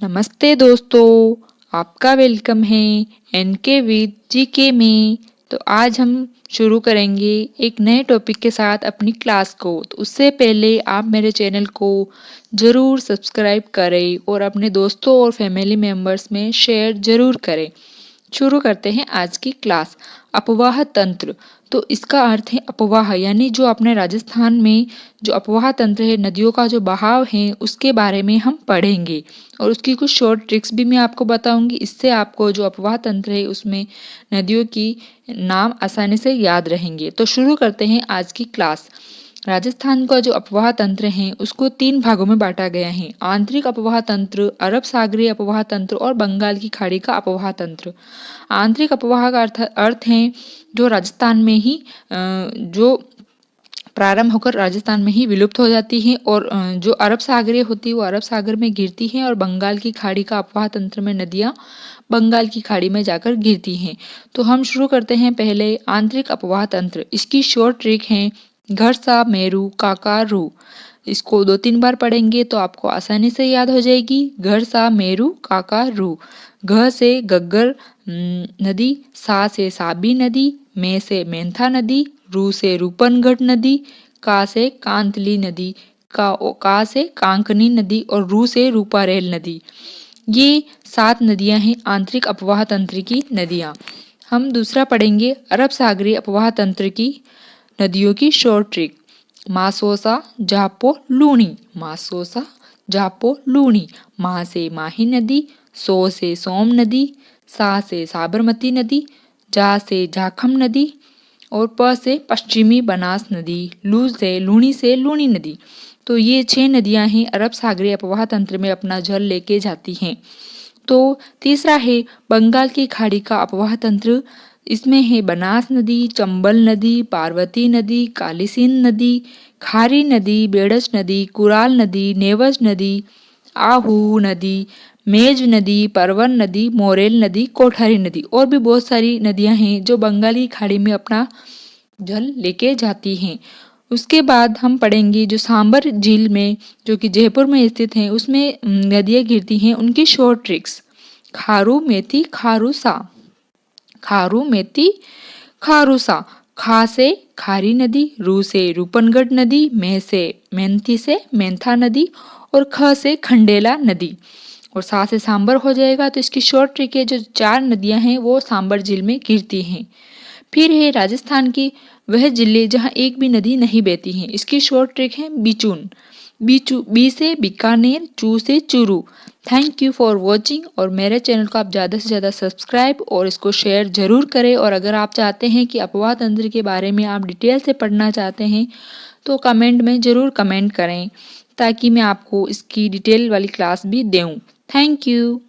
नमस्ते दोस्तों, आपका वेलकम है एनके विद जीके में। तो आज हम शुरू करेंगे एक नए टॉपिक के साथ अपनी क्लास को। तो उससे पहले आप मेरे चैनल को ज़रूर सब्सक्राइब करें और अपने दोस्तों और फैमिली मेम्बर्स में शेयर ज़रूर करें। शुरू करते हैं आज की क्लास। अपवाह तंत्र, तो इसका अर्थ है अपवाह, यानी जो अपने राजस्थान में जो अपवाह तंत्र है, नदियों का जो बहाव है, उसके बारे में हम पढ़ेंगे और उसकी कुछ शॉर्ट ट्रिक्स भी मैं आपको बताऊंगी। इससे आपको जो अपवाह तंत्र है उसमें नदियों की नाम आसानी से याद रहेंगे। तो शुरू करते हैं आज की क्लास। राजस्थान का जो अपवाह तंत्र है उसको 3 भागों में बांटा गया है। आंतरिक अपवाह तंत्र, अरब सागरीय अपवाह तंत्र और बंगाल की खाड़ी का अपवाह तंत्र। आंतरिक अपवाह का अर्थ है जो राजस्थान में ही जो प्रारंभ होकर राजस्थान में ही विलुप्त हो जाती है, और जो अरब सागरीय होती है वो अरब सागर में गिरती है, और बंगाल की खाड़ी का अपवाह तंत्र में नदियां बंगाल की खाड़ी में जाकर गिरती हैं। तो हम शुरू करते हैं पहले आंतरिक अपवाह तंत्र। इसकी शॉर्ट ट्रिक है घर सा मेरू काका रू। इसको 2-3 बार पढ़ेंगे तो आपको आसानी से याद हो जाएगी। घर सा मेरू काका रू। घ से गग्गर नदी, सा से साबी नदी, में से मेंथा नदी, रू से रूपनगढ़ नदी, का से कांतली नदी, का से कांकनी नदी और रू से रूपारेल नदी। ये 7 नदियां हैं आंतरिक अपवाह तंत्र की नदियां। हम दूसरा पढ़ेंगे अरब सागरीय अपवाह तंत्र की नदियों की शॉर्ट ट्रिक। मासोसा जापो लूणी, मासोसा जापो लूणी। मा से माही नदी, सो से सोम नदी, सा से साबरमती नदी, जा से झाखम नदी और प से पश्चिमी बनास नदी, लू से लूणी नदी। तो ये 6 नदियां हैं अरब सागरीय अपवाह तंत्र में अपना जल लेके जाती हैं। तो तीसरा है बंगाल की खाड़ी का अपवाह तंत्र। इसमें है बनास नदी, चंबल नदी, पार्वती नदी, कालीसिंध नदी, खारी नदी, बेड़च नदी, कुराल नदी, नेवज नदी, आहू नदी, मेज नदी, परवन नदी, मोरेल नदी, कोठारी नदी और भी बहुत सारी नदियां हैं जो बंगाली खाड़ी में अपना जल लेके जाती हैं। उसके बाद हम पढ़ेंगे जो सांबर झील में, जो कि जयपुर में स्थित है, उसमें नदियां गिरती हैं, उनकी शॉर्ट ट्रिक्स। खारू मेथी खारूसा, खारू मेथी खारूसा। खा से खारी नदी, रू से रूपनगढ़ नदी, में से मेंथी से मेंथा नदी और ख से खंडेला नदी और सा से सांबर हो जाएगा। तो इसकी शॉर्ट ट्रिक है जो 4 नदियां हैं वो सांबर झील में गिरती हैं। फिर है राजस्थान की वह जिले जहाँ एक भी नदी नहीं बहती है। इसकी शॉर्ट ट्रिक है बिचून, बी से बीकानेर, चू से Churu. Thank you for watching, और मेरे चैनल को आप ज़्यादा से ज़्यादा सब्सक्राइब और इसको शेयर ज़रूर करें। और अगर आप चाहते हैं कि अपवाह तंत्र के बारे में आप डिटेल से पढ़ना चाहते हैं तो कमेंट में ज़रूर कमेंट करें ताकि मैं आपको इसकी डिटेल वाली क्लास भी दूँ। Thank you.